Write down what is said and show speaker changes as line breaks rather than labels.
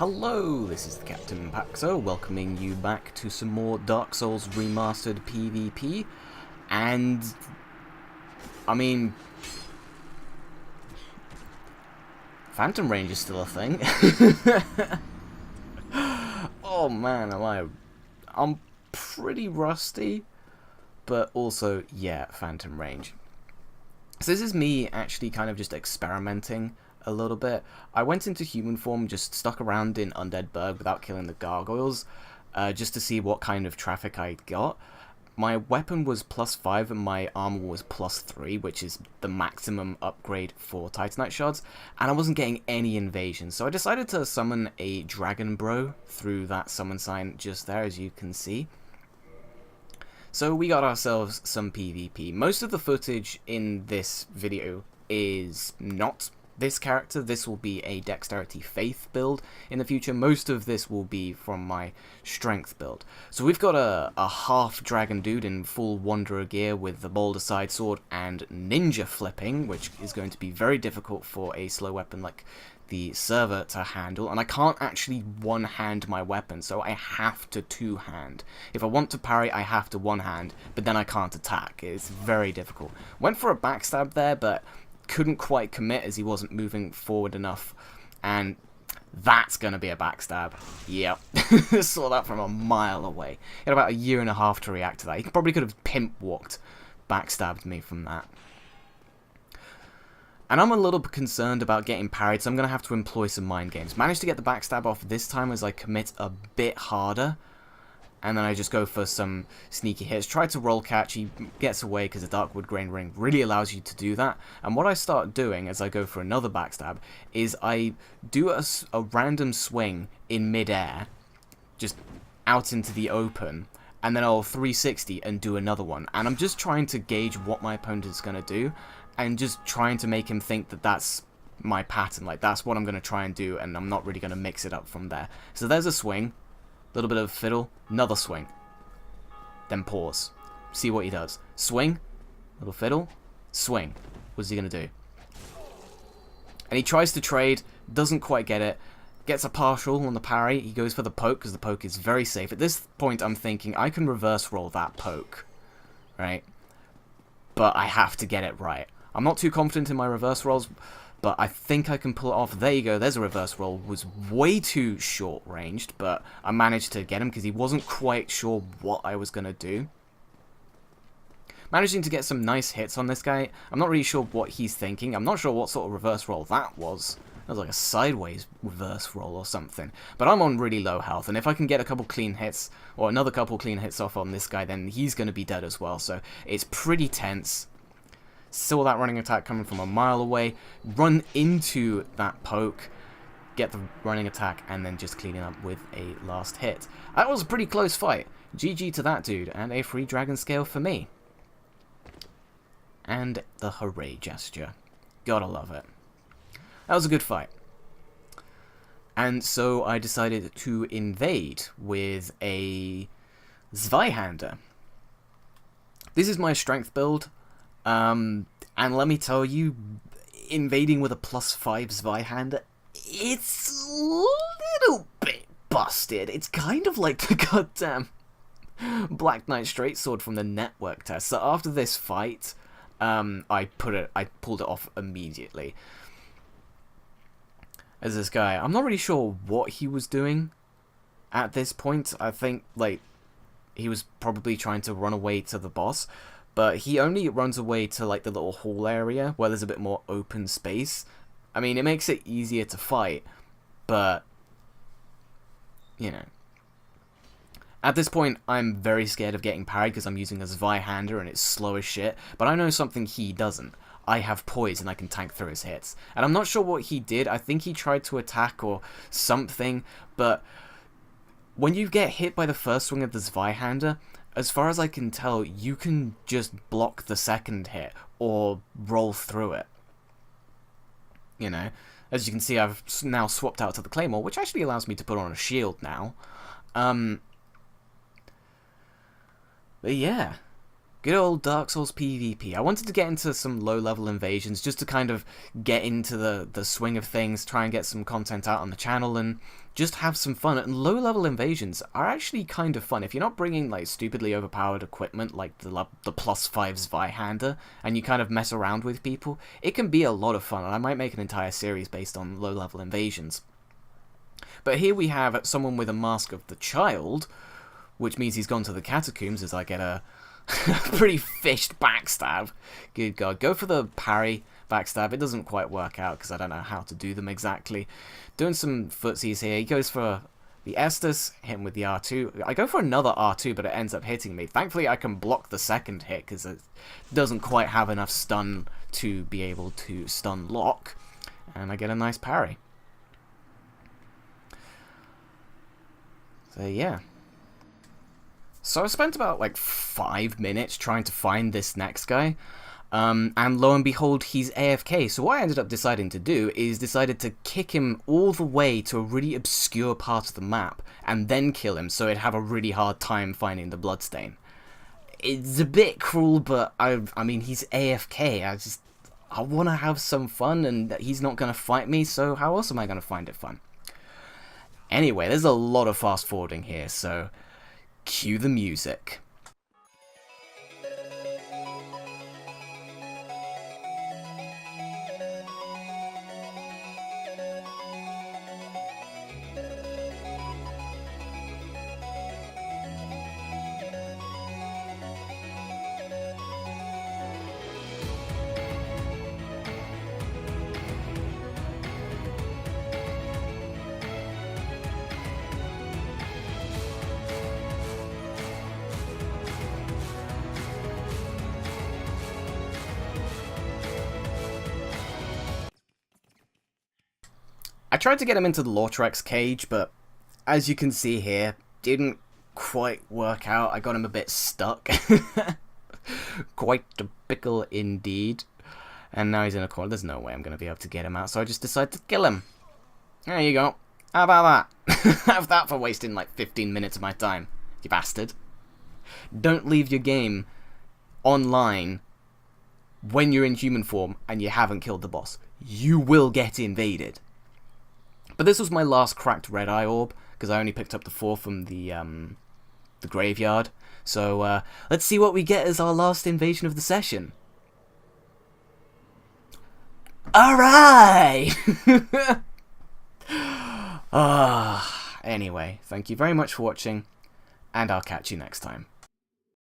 Hello, this is the Captain Paxo, welcoming you back to some more Dark Souls Remastered PvP, and, I mean, Phantom Range is still a thing. Oh man, I'm pretty rusty, but also, yeah, Phantom Range. So this is me actually kind of just experimenting a little bit. I went into human form, just stuck around in Undead Burg without killing the gargoyles, just to see what kind of traffic I got. My weapon was +5 and my armor was +3, which is the maximum upgrade for Titanite shards, and I wasn't getting any invasion, so I decided to summon a Dragon Bro through that summon sign just there, as you can see. So we got ourselves some PvP. Most of the footage in this video is not this character. This will be a Dexterity Faith build in the future. Most of this will be from my Strength build. So we've got a half dragon dude in full Wanderer gear with the Boulder Side Sword and ninja flipping, which is going to be very difficult for a slow weapon like the server to handle, and I can't actually one-hand my weapon, so I have to two-hand. If I want to parry, I have to one-hand, but then I can't attack. It's very difficult. Went for a backstab there, but couldn't quite commit as he wasn't moving forward enough, and that's gonna be a backstab. Yep. Saw that from a mile away. He had about a year and a half to react to that. He probably could have pimp-walked, backstabbed me from that. And I'm a little bit concerned about getting parried, so I'm going to have to employ some mind games. Managed to get the backstab off this time as I commit a bit harder. And then I just go for some sneaky hits. Try to roll catch, he gets away because the Darkwood Grain Ring really allows you to do that. And what I start doing as I go for another backstab is I do a random swing in midair, just out into the open. And then I'll 360 and do another one. And I'm just trying to gauge what my opponent is going to do. And just trying to make him think that that's my pattern, like that's what I'm going to try and do, and I'm not really going to mix it up from there. So there's a swing, a little bit of fiddle, another swing, then pause, see what he does. Swing, little fiddle, swing. What's he going to do? And he tries to trade, doesn't quite get it, gets a partial on the parry, he goes for the poke because the poke is very safe. At this point I'm thinking I can reverse roll that poke, right? But I have to get it right. I'm not too confident in my reverse rolls, but I think I can pull it off. There you go, there's a reverse roll. Was way too short ranged, but I managed to get him because he wasn't quite sure what I was going to do. Managing to get some nice hits on this guy. I'm not really sure what he's thinking. I'm not sure what sort of reverse roll that was. That was like a sideways reverse roll or something. But I'm on really low health, and if I can get a couple clean hits, or another couple clean hits off on this guy, then he's going to be dead as well. So it's pretty tense. Saw that running attack coming from a mile away, run into that poke, get the running attack, and then just cleaning up with a last hit. That was a pretty close fight. GG to that dude, and a free dragon scale for me. And the hooray gesture. Gotta love it. That was a good fight. And so I decided to invade with a Zweihander. This is my strength build. And let me tell you, invading with a +5 Zweihander, it's a little bit busted. It's kind of like the goddamn Black Knight Straight Sword from the network test. So after this fight, I pulled it off immediately. As this guy, I'm not really sure what he was doing at this point. I think, like, he was probably trying to run away to the boss, but he only runs away to, like, the little hall area where there's a bit more open space. I mean, it makes it easier to fight, but, you know. At this point, I'm very scared of getting parried because I'm using a Zweihander and it's slow as shit, but I know something he doesn't. I have poise and I can tank through his hits. And I'm not sure what he did. I think he tried to attack or something, but when you get hit by the first swing of the Zweihander, as far as I can tell, you can just block the second hit or roll through it. You know, as you can see, I've now swapped out to the Claymore, which actually allows me to put on a shield now. But yeah, Good old Dark Souls PvP. I wanted to get into some low-level invasions just to kind of get into the swing of things, try and get some content out on the channel, and just have some fun. And low-level invasions are actually kind of fun. If you're not bringing like stupidly overpowered equipment like the +5 Zweihander, and you kind of mess around with people, it can be a lot of fun. And I might make an entire series based on low-level invasions. But here we have someone with a Mask of the Child, which means he's gone to the catacombs as I get a pretty fished backstab. Good God. Go for the parry backstab. It doesn't quite work out because I don't know how to do them exactly. Doing some footsies here. He goes for the Estus, hit him with the R2. I go for another R2, but it ends up hitting me. Thankfully, I can block the second hit because it doesn't quite have enough stun to be able to stun lock. And I get a nice parry. So, yeah. So I spent about like 5 minutes trying to find this next guy, and lo and behold, he's AFK. So what I ended up deciding to do is decided to kick him all the way to a really obscure part of the map, and then kill him so he'd have a really hard time finding the bloodstain. It's a bit cruel, but I mean, he's AFK. I want to have some fun, and he's not going to fight me, so how else am I going to find it fun? Anyway, there's a lot of fast forwarding here, so cue the music. I tried to get him into the Lortrex cage, but as you can see here, didn't quite work out. I got him a bit stuck. Quite a pickle indeed. And now he's in a corner. There's no way I'm going to be able to get him out, so I just decided to kill him. There you go. How about that? Have that for wasting like 15 minutes of my time, you bastard. Don't leave your game online when you're in human form and you haven't killed the boss. You will get invaded. But this was my last cracked red eye orb, because I only picked up the 4 from the graveyard. So let's see what we get as our last invasion of the session. Alright! Anyway, thank you very much for watching, and I'll catch you next time.